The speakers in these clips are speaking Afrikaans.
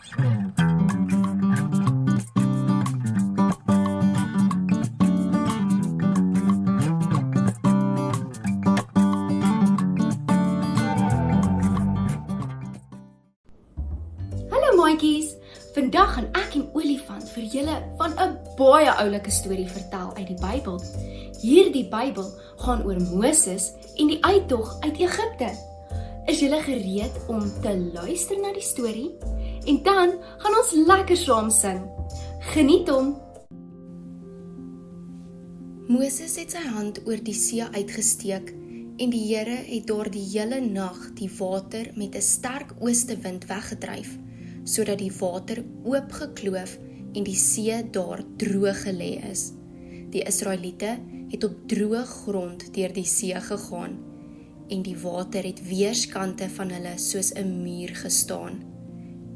Hallo maatjies, vandag gaan ek en Olifant vir julle van 'n baie oulike storie vertel uit die Bybel. Hierdie Bybel gaan oor Moses en die uittog uit Egipte. Is julle gereed om te luister na die storie? En dan gaan ons lekker saam sing. Geniet hom! Moses het sy hand oor die see uitgesteek en die Here het daar die hele nag die water met 'n sterk oostewind weggedryf, sodat die water oopgekloof en die see daar droog gelê is. Die Israeliete het op droë grond deur die see gegaan en die water het weerskante van hulle soos 'n muur gestaan.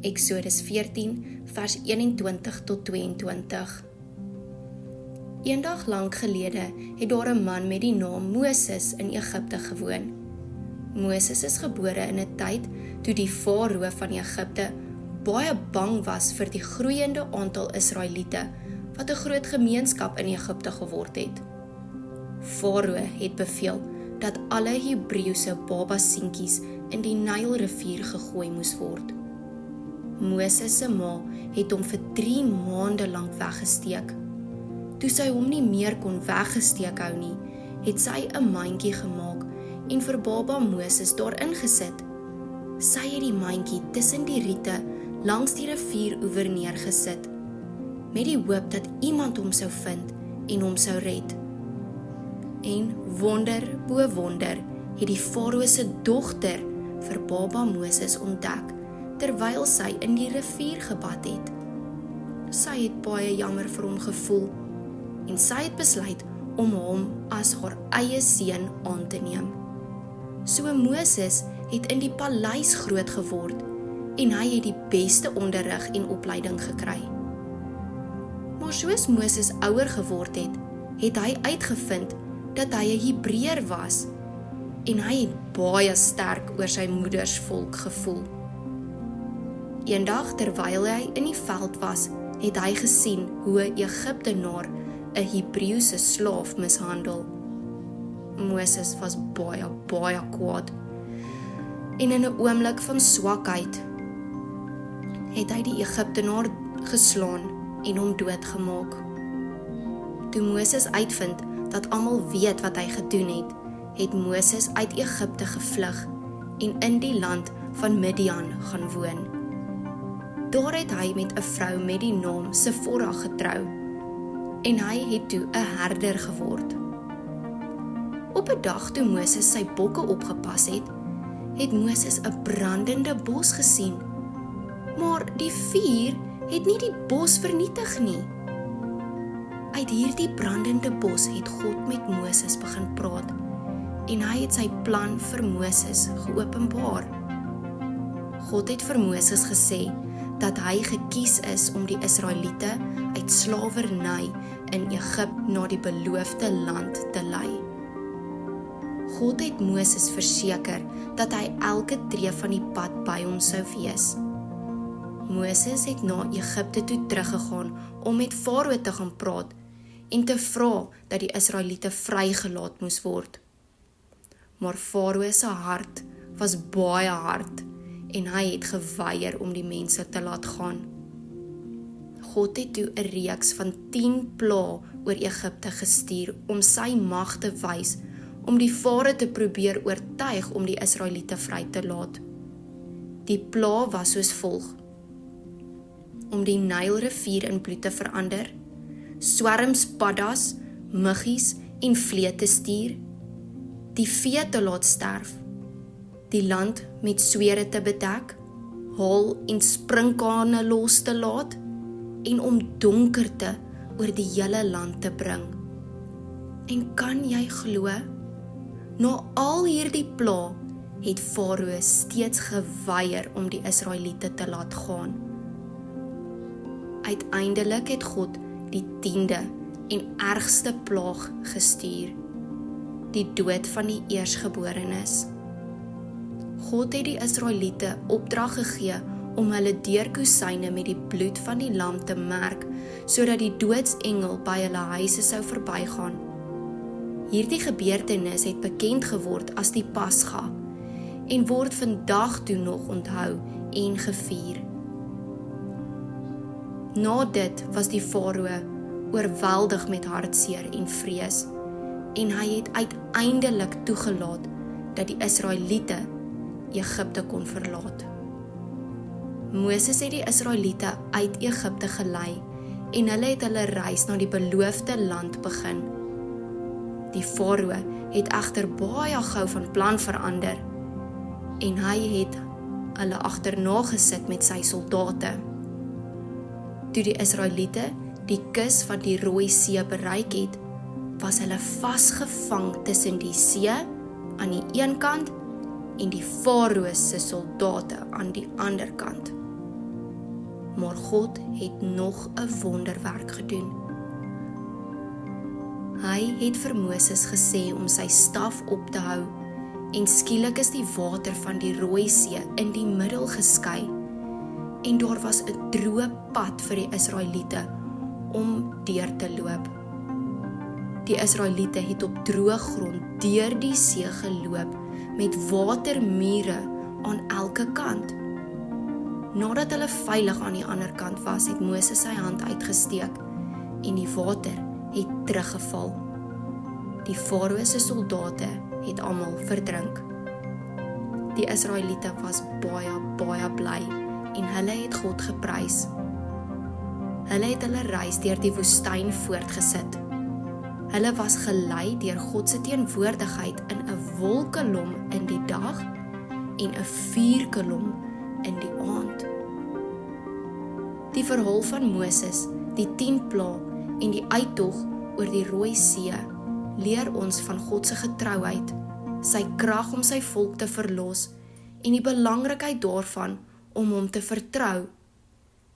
Eksodus 14 vers 21 tot 22. Eendag lank gelede het daar 'n man met die naam Moses in Egipte gewoon. Moses is gebore in 'n tyd toe die farao van Egipte baie bang was vir die groeiende aantal Israeliete wat 'n groot gemeenskap in Egipte geword het. Farao het beveel dat alle Hebreëse babaseentjies in die Nylrivier gegooi moes word. Moses se ma het hom vir 3 maande lank weggesteek. Toe sy hom nie meer kon weggesteek hou nie, het sy 'n mandjie gemaak en vir baba Moses daarin gesit. Sy het die mandjie tussen die riete langs die rivieroewer neergesit, met die hoop dat iemand hom sou vind en hom sou red. En wonder bo wonder het die farao se dogter vir baba Moses ontdek, terwyl sy in die rivier gebad het. Sy het baie jammer vir hom gevoel, en sy het besluit om hom as haar eie seun aan te neem. So Moses het in die paleis groot geword, en hy het die beste onderrig en opleiding gekry. Maar soos Moses ouer geword het hy uitgevind dat hy 'n Hebreër was, en hy het baie sterk oor sy moeders volk gevoel. Eendag terwyl hy in die veld was, het hy gesien hoe 'n Egiptenaar 'n Hebreëse slaaf mishandel. Moses was baie kwaad, en in 'n oomblik van swakheid het hy die Egiptenaar geslaan en hom doodgemaak. Toe Moses uitvind dat almal weet wat hy gedoen het Moses uit Egipte gevlug en in die land van Midian gaan woon. Daar het hy met 'n vrou met die naam Sifora getrou, en hy het toe 'n herder geword. Op 'n dag toe Moses sy bokke opgepas het Moses 'n brandende bos gesien. Maar die vuur het nie die bos vernietig nie. Uit hierdie brandende bos het God met Moses begin praat, en hy het sy plan vir Moses geopenbaar. God het vir Moses gesê dat hy gekies is om die Israeliete uit slawerny in Egipte na die beloofde land te lei. God het Moses verseker dat hy elke tree van die pad by hom sou wees. Moses het na Egipte toe teruggegaan om met farao te gaan praat en te vra dat die Israeliete vrygelaat moes word. Maar farao se hart was baie hard en hy het geweier om die mense te laat gaan. God het toe 'n reeks van 10 plaae oor Egipte gestuur om sy mag te wys, om die farao te probeer oortuig om die Israeliete vry te laat. Die plaae was soos volg: om die Nylrivier in bloed te verander, swerms paddas, muggies en vlee te stuur, die vee te laat sterf, die land met swere te bedek, haal en sprinkane los te laat, en om donkerte oor die hele land te bring. En kan jy glo? Na al hierdie plaae het farao steeds geweier om die Israeliete te laat gaan. Uiteindelik het God die 10de en ergste plaag gestuur, die dood van die eersgeborenes. God het die Israeliete opdrag gegee om hulle deurkosyne met die bloed van die lam te merk, sodat die doodsengel by hulle huise sou verbygaan. Hierdie gebeurtenis het bekend geword as die Pasga en word vandag toe nog onthou en gevier. Na dit was die farao oorweldig met hartseer en vrees en hy het uiteindelik toegelaat dat die Israeliete Egipte kon verlaat. Moses het die Israeliete uit Egipte gelei en hulle het hulle reis na die beloofde land begin. Die farao het egter baie gou van plan verander en hy het hulle agterna gesit met sy soldate. Toe die Israeliete die kus van die Rooi See bereik het, was hulle vasgevang tussen die see aan die een kant en die farao se soldate aan die ander kant. Maar God het nog 'n wonderwerk gedoen. Hy het vir Moses gesê om sy staf op te hou en skielik is die water van die Rooi See in die middel geskei en daar was 'n droë pad vir die Israeliete om deur te loop. Die Israeliete het op droë grond deur die see geloop met watermure aan elke kant. Nadat hulle veilig aan die ander kant was, het Moses sy hand uitgesteek en die water het teruggeval. Die farao se soldate het almal verdrink. Die Israeliete was baie bly en hulle het God geprys. Hulle het hulle reis deur die woestyn voortgesit. Hulle was gelei deur God se teenwoordigheid in 'n wolkekolom in die dag en 'n vuurkolom in die aand. Die verhaal van Moses, die 10 plaae en die uittog oor die Rooi See leer ons van God se getrouheid, sy krag om sy volk te verlos en die belangrikheid daarvan om hom te vertrou.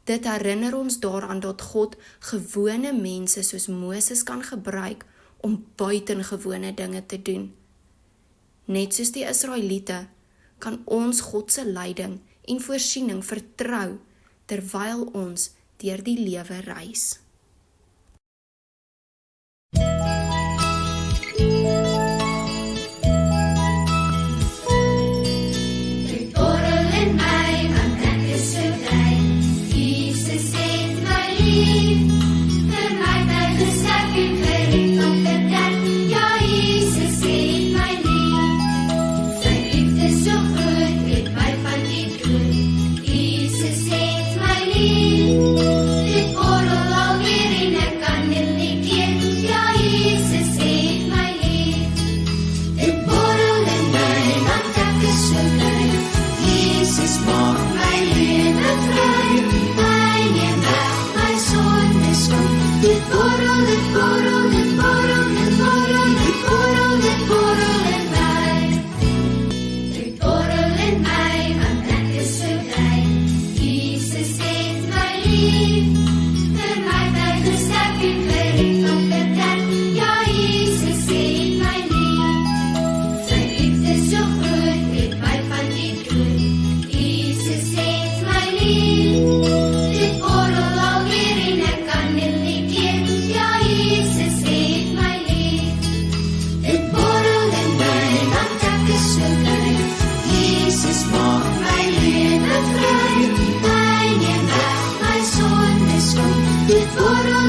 Dit herinner ons daaraan dat God gewone mense soos Moses kan gebruik om buitengewone dinge te doen. Net soos die Israeliete kan ons God se leiding en voorsiening vertrou terwyl ons deur die lewe reis. Dit borrel